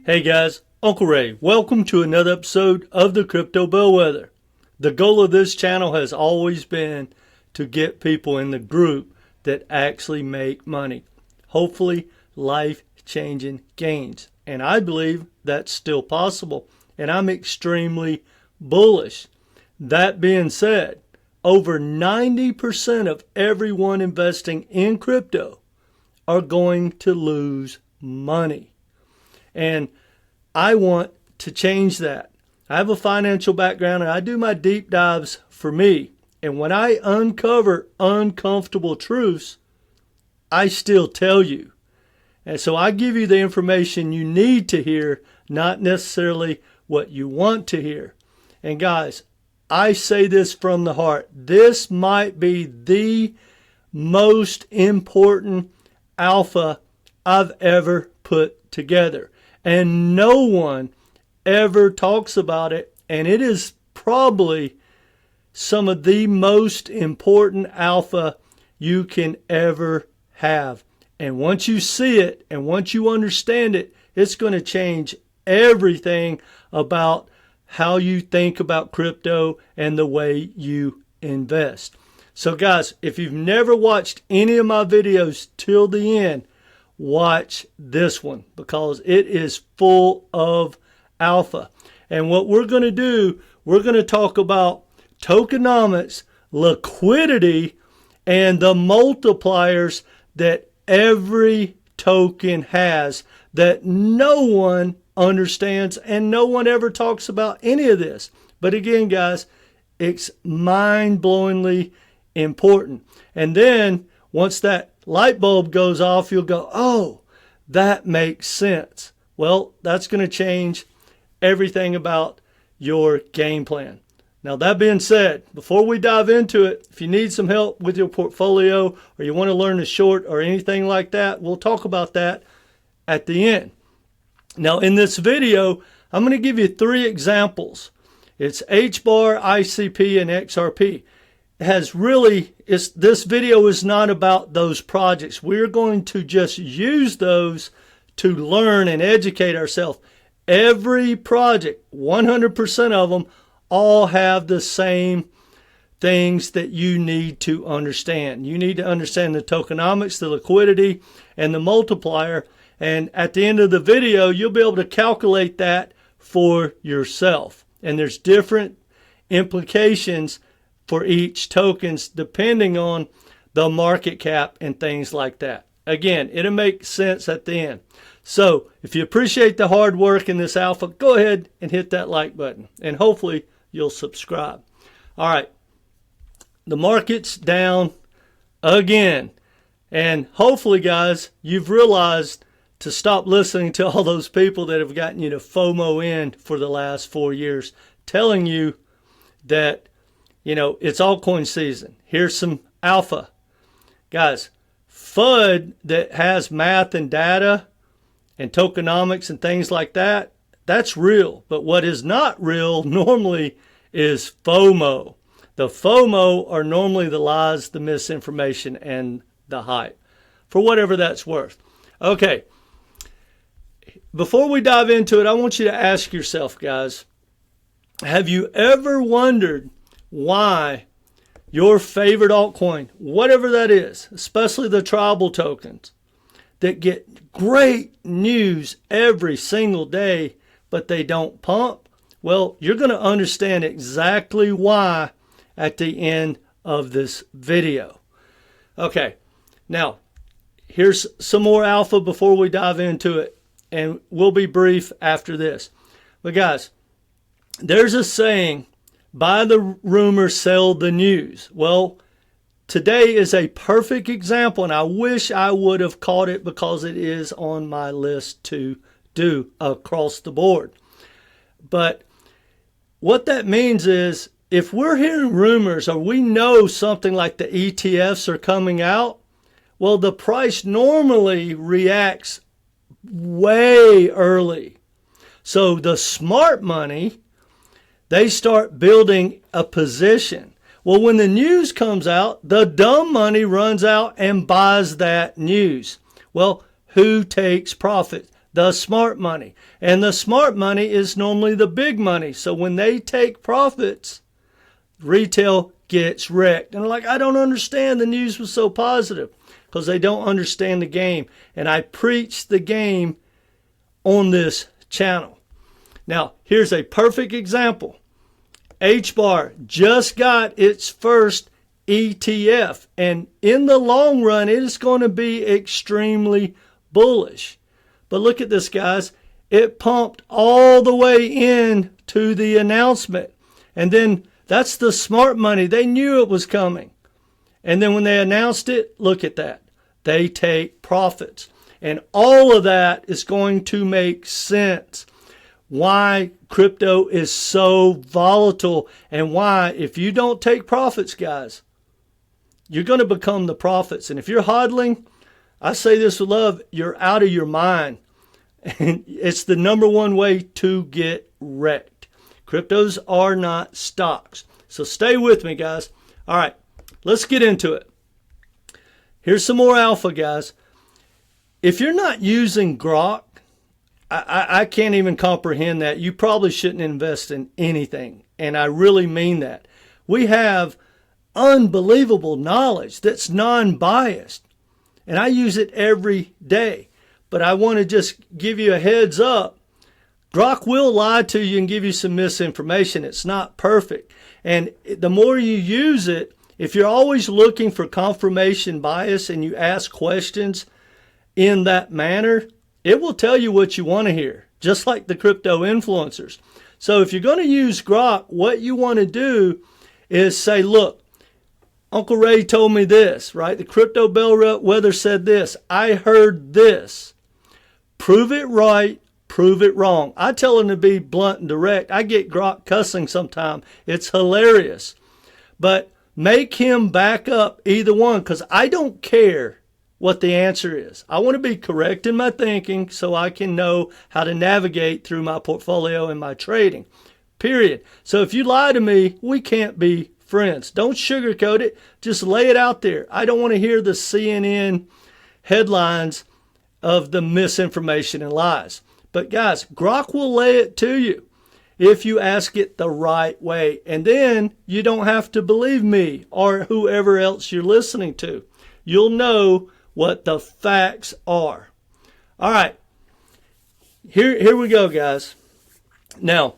Hey guys, Uncle Ray. Welcome to another episode of the Crypto Bellwether. The goal of this channel has always been to get people in the group that actually make money. Hopefully, life-changing gains. And I believe that's still possible. And I'm extremely bullish. That being said, over 90% of everyone investing in crypto are going to lose money. And I want to change that. I have a financial background and I do my deep dives for me. And when I uncover uncomfortable truths, I still tell you. And so I give you the information you need to hear, not necessarily what you want to hear. And guys, I say this from the heart. This might be the most important alpha I've ever put together. And no one ever talks about it. And it is probably some of the most important alpha you can ever have. And once you see it and once you understand it, it's going to change everything about how you think about crypto and the way you invest. So guys, if you've never watched any of my videos till the end, watch this one because it is full of alpha. And what we're going to do, we're going to talk about tokenomics, liquidity, and the multipliers that every token has that no one understands and no one ever talks about any of this. But again, guys, it's mind-blowingly important. And then once that light bulb goes off, you'll go, oh, that makes sense. Well, that's going to change everything about your game plan. Now, that being said, before we dive into it, if you need some help with your portfolio or you want to learn to short or anything like that, we'll talk about that at the end. Now, in this video, I'm going to give you 3 examples. It's HBAR, ICP, and XRP. This video is not about those projects. We're going to just use those to learn and educate ourselves. Every project, 100% of them, all have the same things that you need to understand. You need to understand the tokenomics, the liquidity, and the multiplier. And at the end of the video, you'll be able to calculate that for yourself. And there's different implications for each tokens depending on the market cap and things like that. Again, it'll make sense at the end. So if you appreciate the hard work in this alpha, go ahead and hit that like button and hopefully you'll subscribe. All right, the market's down again. And hopefully, guys, you've realized to stop listening to all those people that have gotten you to FOMO in for the last 4 years, telling you that it's altcoin season. Here's some alpha. Guys, FUD that has math and data and tokenomics and things like that, that's real. But what is not real normally is FOMO. The FOMO are normally the lies, the misinformation, and the hype, for whatever that's worth. Okay, before we dive into it, I want you to ask yourself, guys, have you ever wondered why your favorite altcoin, whatever that is, especially the tribal tokens that get great news every single day, but they don't pump? Well, you're going to understand exactly why at the end of this video. Okay, now here's some more alpha before we dive into it, and we'll be brief after this. But guys, there's a saying, buy the rumor, sell the news. Well, today is a perfect example, and I wish I would have caught it because it is on my list to do across the board. But what that means is if we're hearing rumors or we know something like the ETFs are coming out, well, the price normally reacts way early. So the smart money, they start building a position. Well, when the news comes out, the dumb money runs out and buys that news. Well, who takes profit? the smart money. And the smart money is normally the big money. So when they take profits, retail gets wrecked. And they're like, I don't understand. The news was so positive, because they don't understand the game. And I preach the game on this channel. Now, here's a perfect example. HBAR just got its first ETF, and in the long run, it is going to be extremely bullish. But look at this, guys. It pumped all the way in to the announcement. And then that's the smart money. They knew it was coming. And then when they announced it, look at that. They take profits. And all of that is going to make sense. Why crypto is so volatile, and why, if you don't take profits, guys, you're going to become the prophets. And if you're hodling, I say this with love, you're out of your mind. And it's the number one way to get wrecked. Cryptos are not stocks. So stay with me, guys. All right, let's get into it. Here's some more alpha, guys. If you're not using Grock, I can't even comprehend that. You probably shouldn't invest in anything. And I really mean that. We have unbelievable knowledge that's non-biased. And I use it every day. But I want to just give you a heads up. Grock will lie to you and give you some misinformation. It's not perfect. And the more you use it, if you're always looking for confirmation bias and you ask questions in that manner, it will tell you what you want to hear, just like the crypto influencers. So if you're going to use Grock, what you want to do is say, look, Uncle Ray told me this, right? The crypto bellwether said this. I heard this. Prove it right, prove it wrong. I tell him to be blunt and direct. I get Grock cussing sometime. It's hilarious. But make him back up either one, because I don't care what the answer is. I want to be correct in my thinking so I can know how to navigate through my portfolio and my trading, period. So if you lie to me, we can't be friends. Don't sugarcoat it. Just lay it out there. I don't want to hear the CNN headlines of the misinformation and lies. But guys, Grock will lay it to you if you ask it the right way. And then you don't have to believe me or whoever else you're listening to. You'll know what the facts are. All right. Here we go, guys. Now,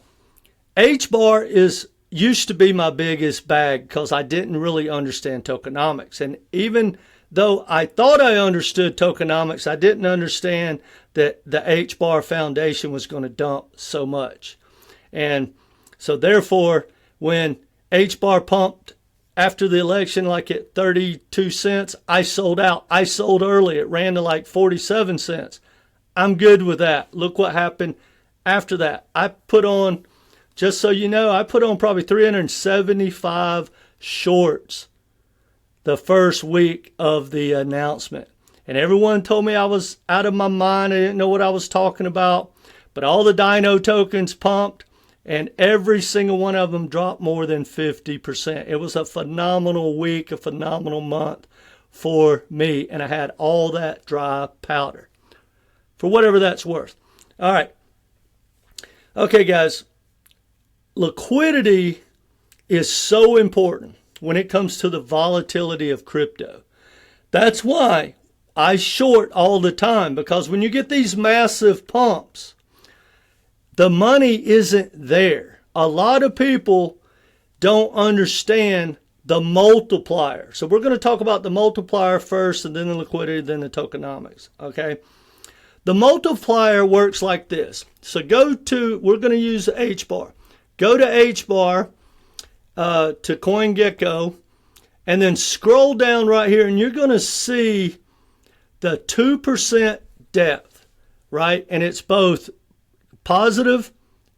HBAR used to be my biggest bag because I didn't really understand tokenomics. And even though I thought I understood tokenomics, I didn't understand that the HBAR Foundation was going to dump so much. And so therefore, when HBAR pumped after the election, like at 32 cents, I sold out. I sold early. It ran to like 47 cents. I'm good with that. Look what happened after that. I put on, just so you know, I put on probably 375 shorts the first week of the announcement. And everyone told me I was out of my mind. I didn't know what I was talking about. But all the Dino tokens pumped, and every single one of them dropped more than 50%. It was a phenomenal week, a phenomenal month for me. And I had all that dry powder, for whatever that's worth. All right. Okay, guys. Liquidity is so important when it comes to the volatility of crypto. That's why I short all the time, because when you get these massive pumps, the money isn't there. A lot of people don't understand the multiplier. So we're going to talk about the multiplier first, and then the liquidity, then the tokenomics. Okay. The multiplier works like this. So we're going to use HBAR. Go to HBAR, to CoinGecko, and then scroll down right here, and you're going to see the 2% depth, right? And it's both positive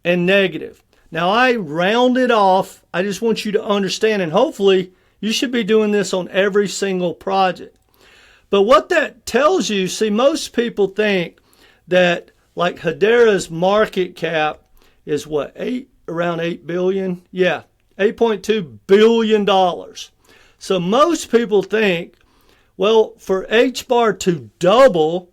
and negative. Now, I round it off. I just want you to understand, and hopefully you should be doing this on every single project. But what that tells you, see, most people think that like HEDERA's market cap is what, around 8 billion? Yeah, $8.2 billion. So most people think, well, for HBAR to double,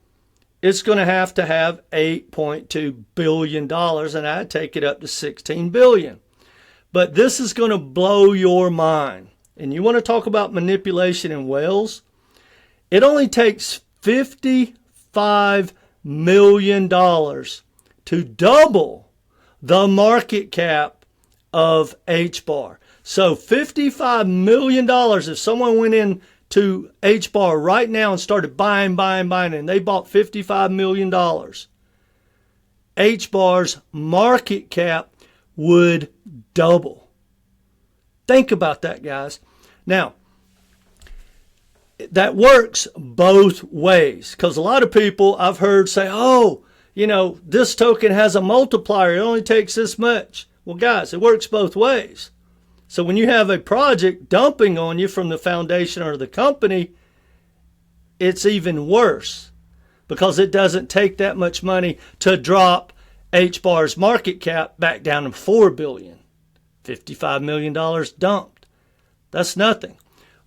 it's going to have $8.2 billion, and I'd take it up to $16 billion. But this is going to blow your mind. And you want to talk about manipulation in whales? It only takes $55 million to double the market cap of HBAR. So $55 million, if someone went in to HBAR right now and started buying, and they bought $55 million, HBAR's market cap would double. Think about that, guys. Now, that works both ways, because a lot of people I've heard say, oh, you know, this token has a multiplier. It only takes this much. Well, guys, it works both ways. So when you have a project dumping on you from the foundation or the company, it's even worse, because it doesn't take that much money to drop HBAR's market cap back down to $4 billion. $55 million dumped. That's nothing.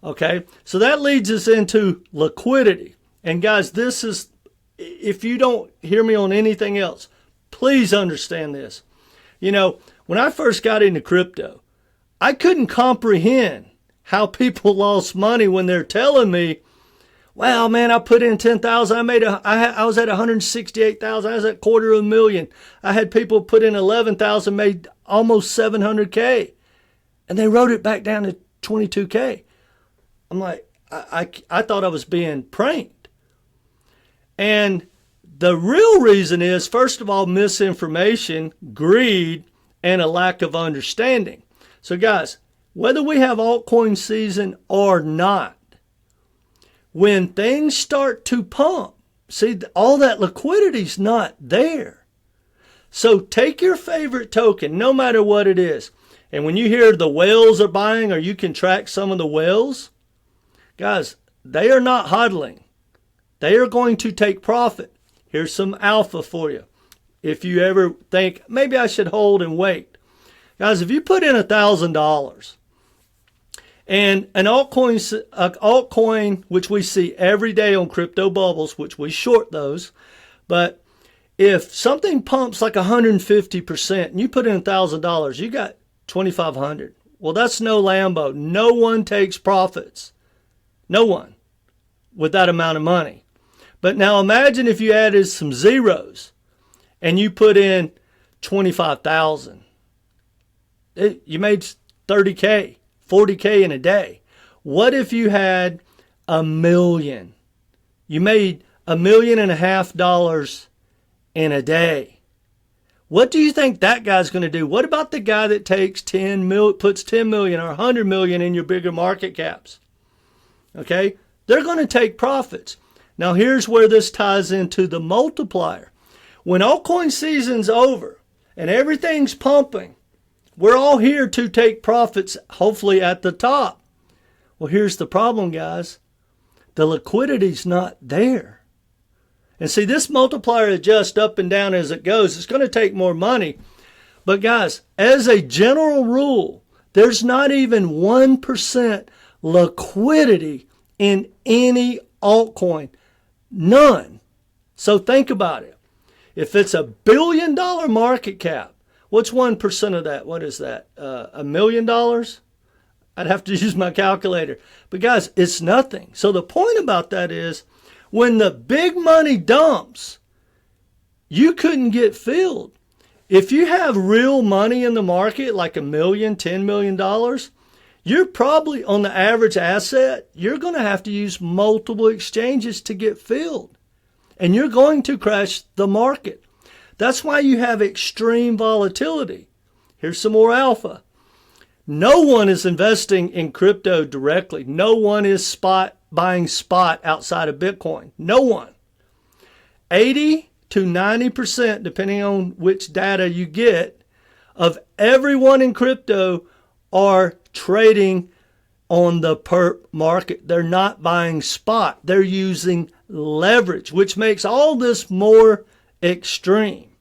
Okay, so that leads us into liquidity. And guys, this is, if you don't hear me on anything else, please understand this. You know, when I first got into crypto, I couldn't comprehend how people lost money when they're telling me, well, man, I put in 10,000. I was at 168,000. I was at $250,000. I had people put in 11,000, made almost 700K. And they wrote it back down to 22K. I'm like, I thought I was being pranked. And the real reason is, first of all, misinformation, greed, and a lack of understanding. So guys, whether we have altcoin season or not, when things start to pump, see, all that liquidity's not there. So take your favorite token, no matter what it is. And when you hear the whales are buying, or you can track some of the whales, guys, they are not hodling. They are going to take profit. Here's some alpha for you. If you ever think, maybe I should hold and wait. Guys, if you put in $1,000, and an altcoin, which we see every day on crypto bubbles, which we short those, but if something pumps like 150% and you put in $1,000, you got $2,500. Well, that's no Lambo. No one takes profits. No one with that amount of money. But now imagine if you added some zeros and you put in 25,000. You made 30K, 40K in a day. What if you had $1 million? You made $1.5 million in a day. What do you think that guy's going to do? What about the guy that takes puts 10 million or 100 million in your bigger market caps? Okay, they're going to take profits. Now here's where this ties into the multiplier. When altcoin season's over and everything's pumping, we're all here to take profits, hopefully at the top. Well, here's the problem, guys. The liquidity's not there. And see, this multiplier adjusts up and down as it goes. It's going to take more money. But guys, as a general rule, there's not even 1% liquidity in any altcoin. None. So think about it. If it's $1 billion market cap, what's 1% of that? What is that? $1 million? I'd have to use my calculator. But guys, it's nothing. So the point about that is, when the big money dumps, you couldn't get filled. If you have real money in the market, like $1 million, $10 million, you're probably, on the average asset, you're going to have to use multiple exchanges to get filled. And you're going to crash the market. That's why you have extreme volatility. Here's some more alpha. No one is investing in crypto directly. No one is buying spot outside of Bitcoin. No one. 80 to 90%, depending on which data you get, of everyone in crypto are trading on the perp market. They're not buying spot. They're using leverage, which makes all this more extreme.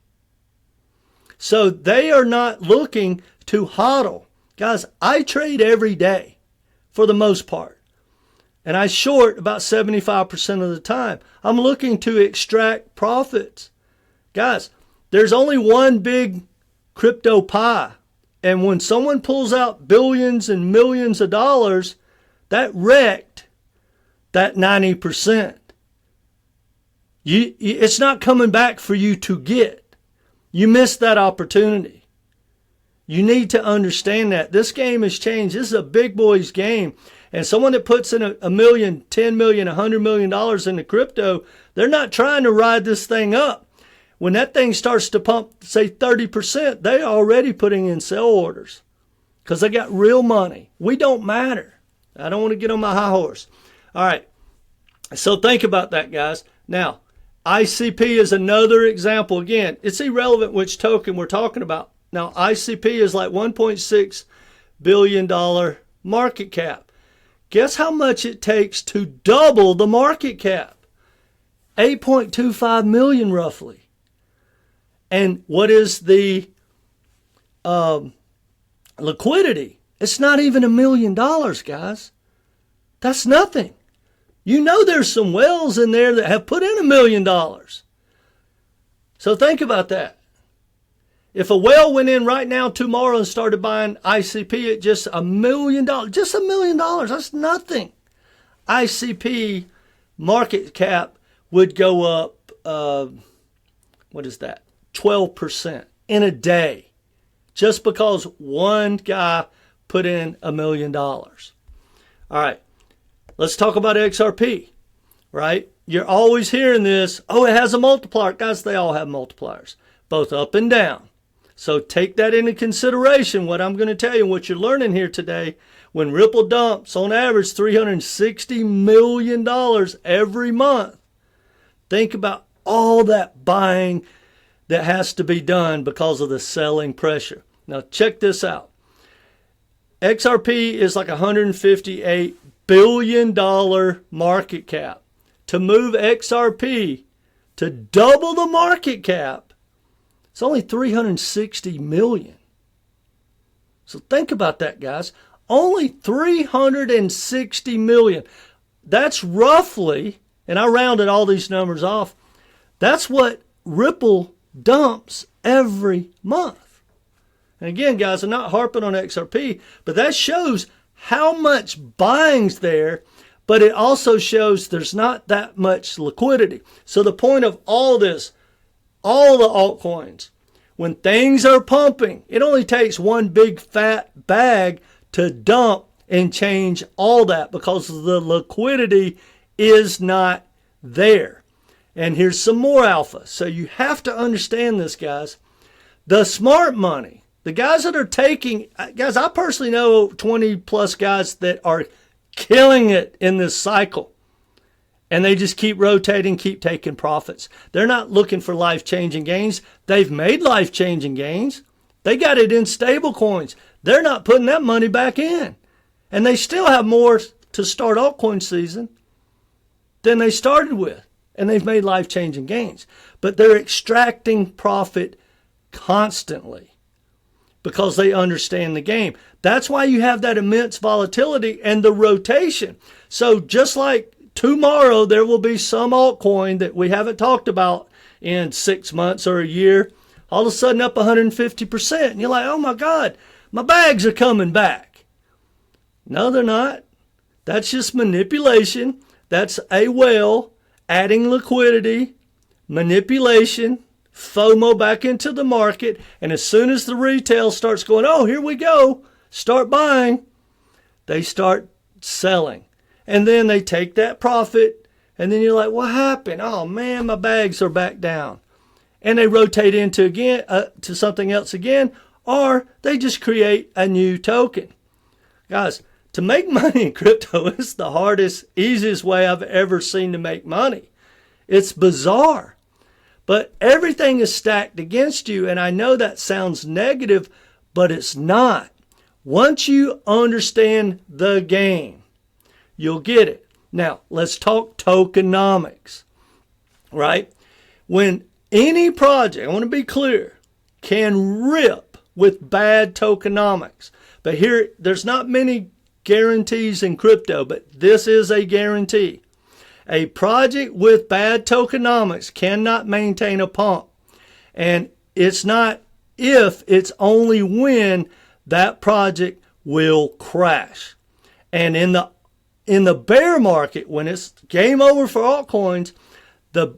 So they are not looking to hodl. Guys, I trade every day for the most part. and I short about 75% of the time. I'm looking to extract profits. Guys, there's only one big crypto pie. And when someone pulls out billions and millions of dollars, that wrecked that 90%. It's not coming back for you to get. You missed that opportunity. You need to understand that. This game has changed. This is a big boys game. And someone that puts in $1 million, $10 million, $100 million into crypto, they're not trying to ride this thing up. When that thing starts to pump, say 30%, they're already putting in sell orders because they got real money. We don't matter. I don't want to get on my high horse. All right. So think about that, guys. Now, ICP is another example. Again, it's irrelevant which token we're talking about. Now, ICP is like $1.6 billion market cap. Guess how much it takes to double the market cap? 8.25 million roughly. And what is the liquidity? It's not even $1 million, guys. That's nothing. You know there's some whales in there that have put in $1 million. So think about that. If a whale went in right now tomorrow and started buying ICP at just $1 million, just $1 million, that's nothing. ICP market cap would go up, what is that? 12% in a day, just because one guy put in $1 million. All right, let's talk about XRP, right? You're always hearing this, oh, it has a multiplier. Guys, they all have multipliers, both up and down. So take that into consideration, what I'm going to tell you, what you're learning here today. When Ripple dumps, on average, $360 million every month, think about all that buying that has to be done because of the selling pressure. Now, check this out. XRP is like $158 billion market cap. To move XRP to double the market cap, it's only $360 million. So think about that, guys. Only $360 million. That's roughly, and I rounded all these numbers off, that's what Ripple dumps every month. And again, guys, I'm not harping on XRP, but that shows how much buying's there, but it also shows there's not that much liquidity. So the point of all this, all the altcoins, when things are pumping, it only takes one big fat bag to dump and change all that because the liquidity is not there. And here's some more alpha. So you have to understand this, guys. The smart money, the guys that are taking, guys, I personally know 20 plus guys that are killing it in this cycle. And they just keep rotating, keep taking profits. They're not looking for life-changing gains. They've made life-changing gains. They got it in stable coins. They're not putting that money back in. And they still have more to start altcoin season than they started with. And they've made life-changing gains. But they're extracting profit constantly because they understand the game. That's why you have that immense volatility and the rotation. So just like tomorrow, there will be some altcoin that we haven't talked about in 6 months or a year, all of a sudden up 150%. And you're like, oh my God, my bags are coming back. No, they're not. That's just manipulation. That's a whale adding liquidity, manipulation, FOMO back into the market. And as soon as the retail starts going, oh, here we go, start buying, they start selling. And then they take that profit, and then you're like, what happened? Oh, man, my bags are back down. And they rotate into again to something else again, or they just create a new token. Guys, to make money in crypto is the hardest, easiest way I've ever seen to make money. It's bizarre. But everything is stacked against you, and I know that sounds negative, but it's not. Once you understand the game, you'll get it. Now, let's talk tokenomics, right? When any project, I want to be clear, can rip with bad tokenomics. But here, there's not many guarantees in crypto, but this is a guarantee. A project with bad tokenomics cannot maintain a pump. And it's not if, it's only when that project will crash. And in the bear market, when it's game over for altcoins, the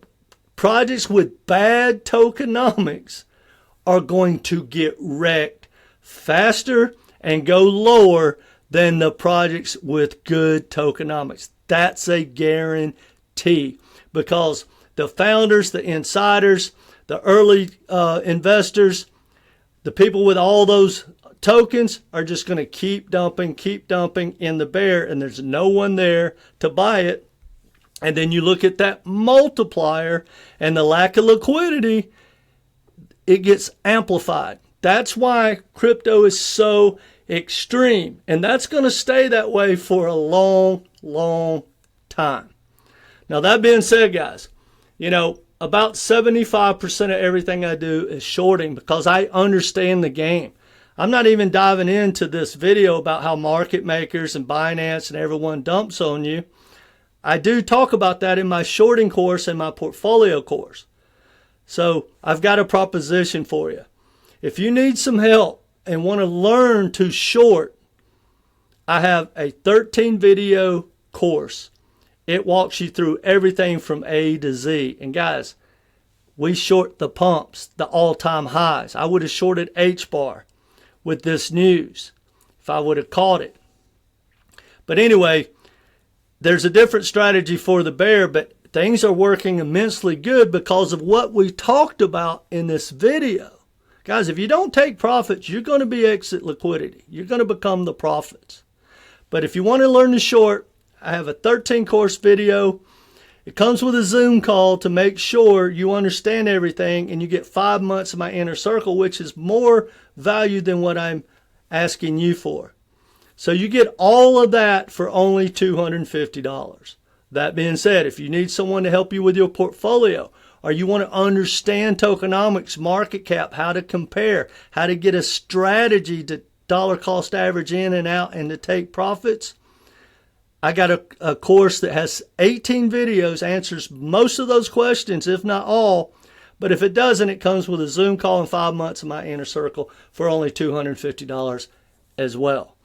projects with bad tokenomics are going to get wrecked faster and go lower than the projects with good tokenomics. That's a guarantee, because the founders, the insiders, the early investors, the people with all those tokens are just going to keep dumping in the bear, and there's no one there to buy it. And then you look at that multiplier and the lack of liquidity, it gets amplified. That's why crypto is so extreme, and that's going to stay that way for a long, long time. Now, that being said, guys, about 75% of everything I do is shorting, because I understand the game. I'm not even diving into this video about how market makers and Binance and everyone dumps on you. I do talk about that in my shorting course and my portfolio course. So I've got a proposition for you. If you need some help and want to learn to short, I have a 13 video course. It walks you through everything from A to Z. And guys, we short the pumps, the all-time highs. I would have shorted HBAR with this news if I would have caught it. But anyway, there's a different strategy for the bear, but things are working immensely good because of what we talked about in this video. Guys, if you don't take profits, you're going to be exit liquidity. You're going to become the profits. But if you want to learn to short, I have a 13 course video. It comes with a Zoom call to make sure you understand everything, and you get 5 months of my inner circle, which is more value than what I'm asking you for. So you get all of that for only $250. That being said, if you need someone to help you with your portfolio, or you want to understand tokenomics, market cap, how to compare, how to get a strategy to dollar cost average in and out and to take profits, I got a course that has 18 videos, answers most of those questions, if not all. But if it doesn't, it comes with a Zoom call and 5 months of my inner circle for only $250 as well.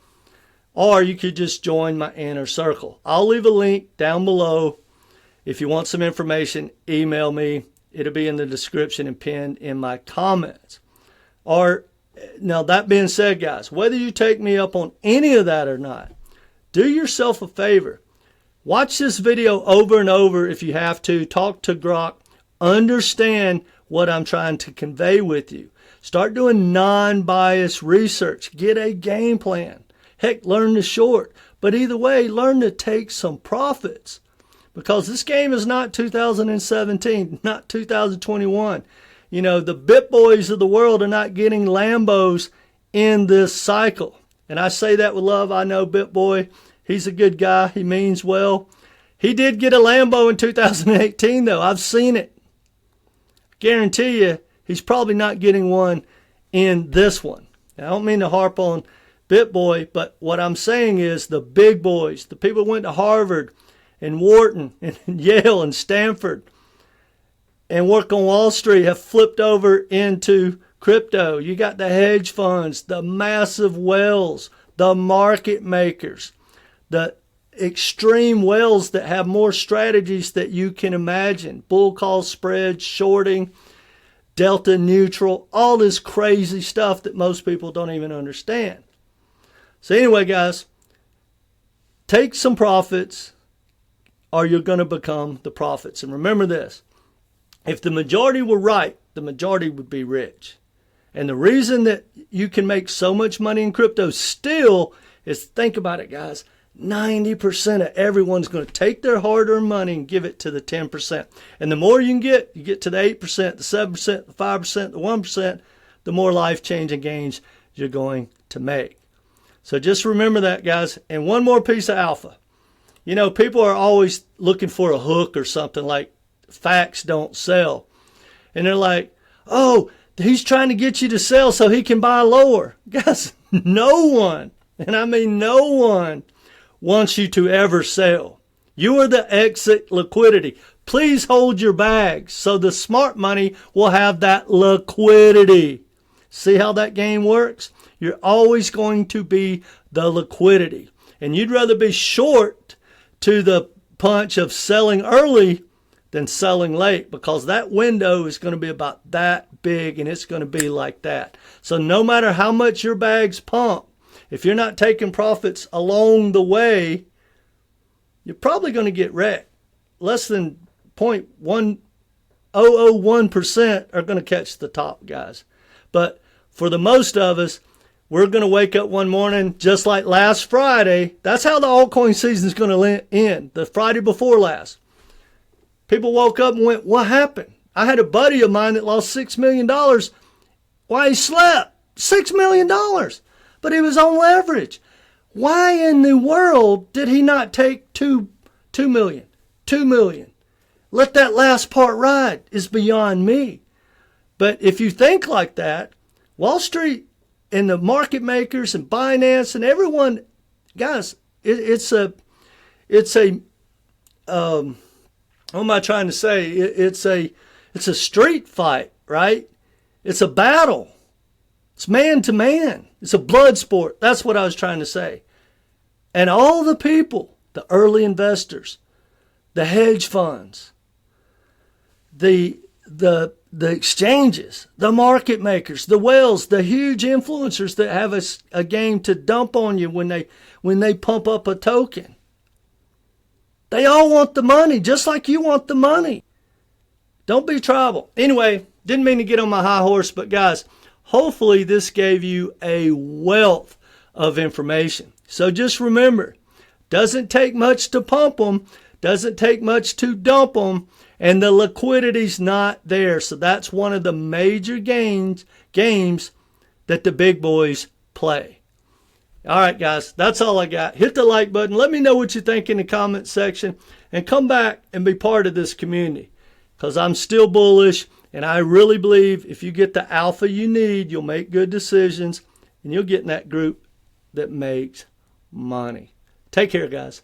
Or you could just join my inner circle. I'll leave a link down below. If you want some information, email me. It'll be in the description and pinned in my comments. Or, now that being said, guys, whether you take me up on any of that or not, do yourself a favor. Watch this video over and over if you have to. Talk to Grock. Understand what I'm trying to convey with you. Start doing non-biased research. Get a game plan. Heck, learn to short. But either way, learn to take some profits. Because this game is not 2017, not 2021. The bit boys of the world are not getting Lambos in this cycle. And I say that with love. I know BitBoy, he's a good guy. He means well. He did get a Lambo in 2018, though. I've seen it. Guarantee you, he's probably not getting one in this one. Now, I don't mean to harp on BitBoy, but what I'm saying is the big boys, the people who went to Harvard and Wharton and Yale and Stanford and work on Wall Street have flipped over into crypto. You got the hedge funds, the massive whales, the market makers, the extreme whales that have more strategies that you can imagine. Bull call spreads, shorting, delta neutral, all this crazy stuff that most people don't even understand. So anyway, guys, take some profits or you're going to become the profits. And remember this, if the majority were right, the majority would be rich. And the reason that you can make so much money in crypto still is, think about it, guys, 90% of everyone's going to take their hard-earned money and give it to the 10%. And the more you get to the 8%, the 7%, the 5%, the 1%, the more life-changing gains you're going to make. So just remember that, guys. And one more piece of alpha. People are always looking for a hook or something like facts don't sell. And they're like, oh, he's trying to get you to sell so he can buy lower. Guys, no one and I mean no one, wants you to ever sell. You are the exit liquidity. Please hold your bags so the smart money will have that liquidity. See how that game works? You're always going to be the liquidity. And you'd rather be short to the punch of selling early than selling late, because that window is going to be about that big and it's going to be like that. So no matter how much your bags pump, if you're not taking profits along the way, you're probably going to get wrecked. Less than 0.1001% are going to catch the top, guys. But for the most of us, we're going to wake up one morning just like last Friday. That's how the altcoin season is going to end, the Friday before last. People woke up and went, what happened? I had a buddy of mine that lost $6 million. Why, he slept. $6 million. But he was on leverage. Why in the world did he not take $2 million? $2 million. Let that last part ride is beyond me. But if you think like that, Wall Street and the market makers and Binance and everyone, guys, it's a what am I trying to say? It's a street fight, right? It's a battle. It's man to man. It's a blood sport. That's what I was trying to say. And all the people, the early investors, the hedge funds, the exchanges, the market makers, the whales, the huge influencers that have a game to dump on you when they pump up a token. They all want the money, just like you want the money. Don't be tribal. Anyway, didn't mean to get on my high horse, but guys, hopefully this gave you a wealth of information. So just remember, doesn't take much to pump them, doesn't take much to dump them, and the liquidity's not there. So that's one of the major games that the big boys play. All right, guys, that's all I got. Hit the like button. Let me know what you think in the comment section, and come back and be part of this community, because I'm still bullish, and I really believe if you get the alpha you need, you'll make good decisions, and you'll get in that group that makes money. Take care, guys.